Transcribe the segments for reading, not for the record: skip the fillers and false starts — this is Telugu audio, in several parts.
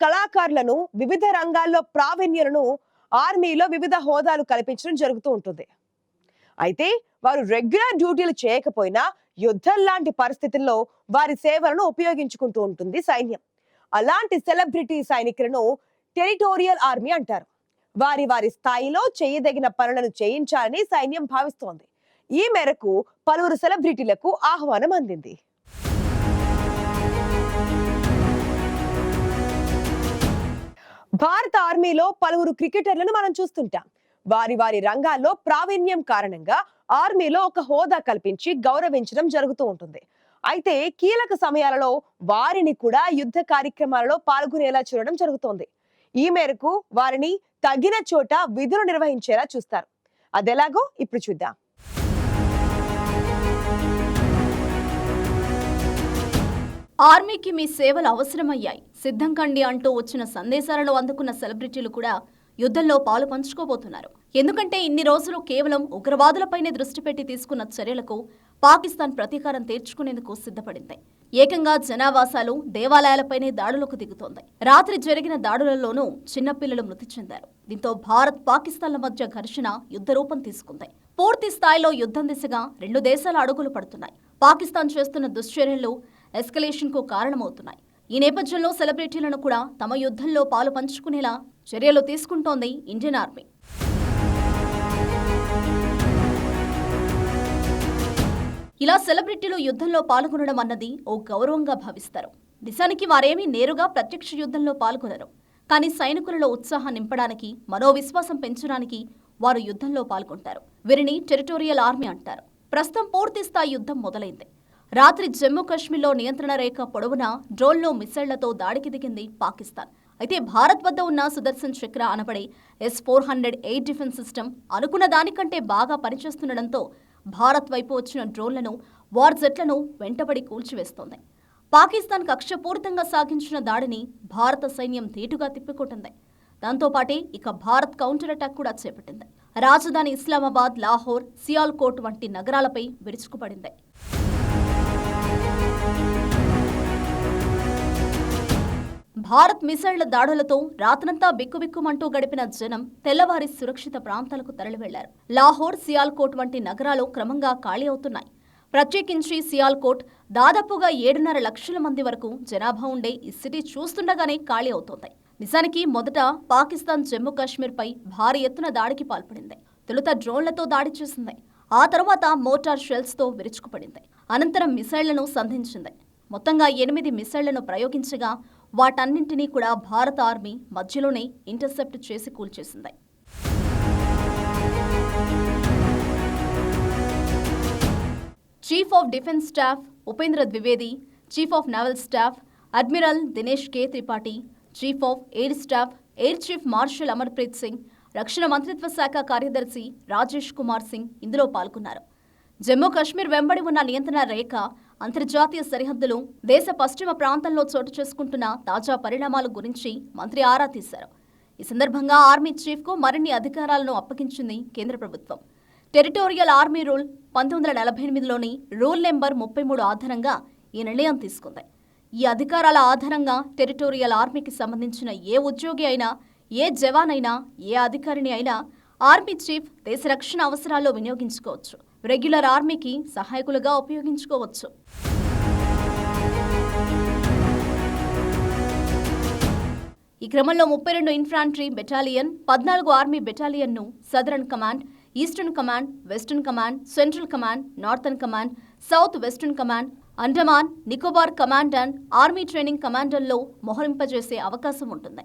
కళాకారులను వివిధ రంగాల్లో ప్రావీణ్యులను ఆర్మీలో వివిధ హోదాలు కల్పించడం జరుగుతూ ఉంటుంది. అయితే వారు రెగ్యులర్ డ్యూటీలు చేయకపోయినా యుద్ధం లాంటి పరిస్థితుల్లో వారి సేవలను ఉపయోగించుకుంటూ ఉంటుంది సైన్యం. అలాంటి సెలబ్రిటీ సైనికులను టెరిటోరియల్ ఆర్మీ అంటారు. వారి వారి స్థాయిలో చేయదగిన పనులను చేయించాలని సైన్యం భావిస్తోంది. ఈ మేరకు పలువురు సెలబ్రిటీలకు ఆహ్వానం అందింది. భారత ఆర్మీలో పలువురు క్రికెటర్లను మనం చూస్తుంటాం. వారి వారి రంగాల్లో ప్రావీణ్యం కారణంగా ఆర్మీలో ఒక హోదా కల్పించి గౌరవించడం జరుగుతూ ఉంటుంది. అయితే కీలక సమయాలలో వారిని కూడా యుద్ధ కార్యక్రమాలలో పాల్గొనేలా చూడడం జరుగుతోంది. ఈ మేరకు వారిని తగిన చోట విధులు నిర్వహించేలా చూస్తారు. అదెలాగో ఇప్పుడు చూద్దాం. ఆర్మీకి మీ సేవలు అవసరమయ్యాయి, సిద్ధం కండి అంటూ వచ్చిన సందేశాలను అందుకున్న సెలబ్రిటీలు కూడా యుద్ధంలో పాలు పంచుకోబోతున్నారు. ఎందుకంటే ఇన్ని రోజులు కేవలం ఉగ్రవాదులపైనే దృష్టి పెట్టి తీసుకున్న చర్యలకు పాకిస్తాన్ ప్రతీకారం తీర్చుకునేందుకు సిద్ధపడింది. ఏకంగా జనావాసాలు, దేవాలయాలపైనే దాడులకు దిగుతోంది. రాత్రి జరిగిన దాడులలోనూ చిన్నపిల్లలు మృతి చెందారు. దీంతో భారత్, పాకిస్తాన్ల మధ్య ఘర్షణ యుద్ధ రూపం తీసుకుంది. పూర్తి స్థాయిలో యుద్ధం దిశగా రెండు దేశాల అడుగులు పడుతున్నాయి. పాకిస్తాన్ చేస్తున్న దుశ్చర్యలు ఎస్కలేషన్ కు కారణమవుతున్నాయి. ఈ నేపథ్యంలో సెలబ్రిటీలను కూడా తమ యుద్ధంలో పాలు పంచుకునేలా చర్యలు తీసుకుంటోంది ఇండియన్ ఆర్మీ. ఇలా సెలబ్రిటీలు యుద్ధంలో పాల్గొనడం అన్నది ఓ గౌరవంగా భావిస్తారు. నిజానికి వారేమీ నేరుగా ప్రత్యక్ష యుద్ధంలో పాల్గొనరు. కానీ సైనికులలో ఉత్సాహం నింపడానికి, మనోవిశ్వాసం పెంచడానికి వారు యుద్ధంలో పాల్గొంటారు. వీరిని టెరిటోరియల్ ఆర్మీ అంటారు. ప్రస్తుతం పూర్తి స్థాయి యుద్ధం మొదలైంది. రాత్రి జమ్మూ కశ్మీర్లో నియంత్రణ రేఖ పొడవునా డ్రోన్లు, మిసైళ్లతో దాడికి దిగింది పాకిస్తాన్. అయితే భారత్ వద్ద ఉన్న సుదర్శన్ చక్ర అనబడే S-400 ఎయిర్ డిఫెన్స్ సిస్టమ్ అనుకున్న దానికంటే బాగా పనిచేస్తుండటంతో భారత్ వైపు వచ్చిన డ్రోన్లను, వార్ జెట్లను వెంటబడి కూల్చివేస్తోంది. పాకిస్తాన్ కక్షపూరితంగా సాగించిన దాడిని భారత సైన్యం ధీటుగా తిప్పికొట్టింది. దాంతోపాటే ఇక భారత్ కౌంటర్ అటాక్ కూడా చేపట్టింది. రాజధాని ఇస్లామాబాద్, లాహోర్, సియాల్కోట్ వంటి నగరాలపై విరుచుకుపడింది. భారత్ మిసైళ్ల దాడులతో రాత్రంతా బిక్కుబిక్కుమంటూ గడిపిన జనం తెల్లవారి సురక్షిత ప్రాంతాలకు తరలివెళ్లారు. లాహోర్, సియాల్కోట్ వంటి నగరాలు క్రమంగా ఖాళీ అవుతున్నాయి. ప్రత్యేకించి సియాల్కోట్ దాదాపుగా 7.5 లక్షల మంది వరకు జనాభా ఉండే ఈ సిటీ చూస్తుండగానే ఖాళీ అవుతోంది. నిజానికి మొదట పాకిస్తాన్ జమ్మూ కాశ్మీర్పై భారీ ఎత్తున దాడికి పాల్పడింది. తొలుత డ్రోన్లతో దాడి చేసింది. ఆ తర్వాత మోటార్ షెల్స్తో విరుచుకుపడింది. అనంతరం మిసైళ్లను సంధించింది. మొత్తంగా 8 మిసైళ్లను ప్రయోగించగా వాటన్నింటినీ కూడా భారత ఆర్మీ మధ్యలోనే ఇంటర్సెప్ట్ చేసి కూల్చేసింది. Chief of defence staff Upendra Dwivedi, chief of naval staff admiral Dinesh K Tripathi, chief of air staff air chief marshal Amarpreet Singh, రక్షణ మంత్రిత్వ శాఖ కార్యదర్శి రాజేష్ కుమార్ సింగ్ ఇందులో పాల్గొన్నారు. జమ్మూ కశ్మీర్ వెంబడి ఉన్న నియంత్రణ రేఖ, అంతర్జాతీయ సరిహద్దులు, దేశ పశ్చిమ ప్రాంతంలో చోటు చేసుకుంటున్న తాజా పరిణామాల గురించి మంత్రి ఆరా తీశారు. ఈ సందర్భంగా ఆర్మీ చీఫ్కు మరిన్ని అధికారాలను అప్పగించింది కేంద్ర ప్రభుత్వం. టెరిటోరియల్ ఆర్మీ రూల్ 1948లోని రూల్ నెంబర్ 33 ఆధారంగా ఈ నిర్ణయం తీసుకుంది. ఈ అధికారాల ఆధారంగా టెరిటోరియల్ ఆర్మీకి సంబంధించిన ఏ ఉద్యోగి అయినా, ఏ జవాన్ అయినా, ఏ అధికారిని అయినా ఆర్మీ చీఫ్ దేశ రక్షణ అవసరాల్లో వినియోగించుకోవచ్చు. రెగ్యులర్ ఆర్మీకి సహాయకులుగా ఉపయోగించుకోవచ్చు. ఈ క్రమంలో 32 ఇన్ఫాంట్రీ బెటాలియన్, 14 ఆర్మీ బెటాలియన్ను southern command, eastern command, western command, central command, northern command, south western command, Andaman Nicobar command and army training కమాండర్లో మోహరింపజేసే అవకాశం ఉంటుంది.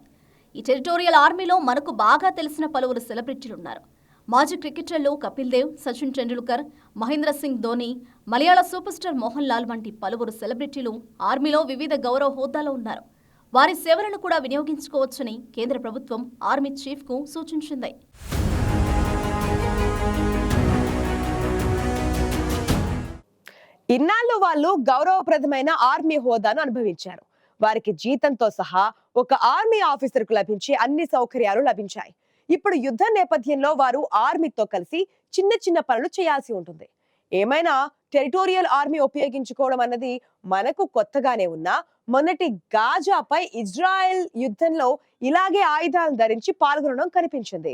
ఈ టెరిటోరియల్ ఆర్మీలో మనకు బాగా తెలిసిన పలువురు సెలబ్రిటీలున్నారు. మాజీ క్రికెటర్లు కపిల్ దేవ్, సచిన్ టెండూల్కర్, మహేంద్ర సింగ్ ధోని, మలయాళ సూపర్ స్టార్ మోహన్ లాల్ వంటి పలువురు సెలబ్రిటీలు ఆర్మీలో వివిధ గౌరవ హోదాలో ఉన్నారు. వారి సేవలను కూడా వినియోగించుకోవచ్చని కేంద్ర ప్రభుత్వం ఆర్మీ చీఫ్కు సూచించింది. ఇన్నాళ్ళు వాళ్ళు గౌరవప్రదమైన ఆర్మీ హోదాను అనుభవించారు. వారికి జీతంతో సహా ఒక ఆర్మీ ఆఫీసర్కు లభించే అన్ని సౌకర్యాలు లభించాయి. ఇప్పుడు యుద్ధ నేపథ్యంలో వారు ఆర్మీతో కలిసి చిన్న చిన్న పనులు చేయాల్సి ఉంటుంది. ఏమైనా టెరిటోరియల్ ఆర్మీ ఉపయోగించుకోవడం అన్నది మనకు కొత్తగానే ఉన్నా మొన్నటి గాజాపై ఇజ్రాయెల్ యుద్ధంలో ఇలాగే ఆయుధాలను ధరించి పాల్గొనడం కనిపించింది.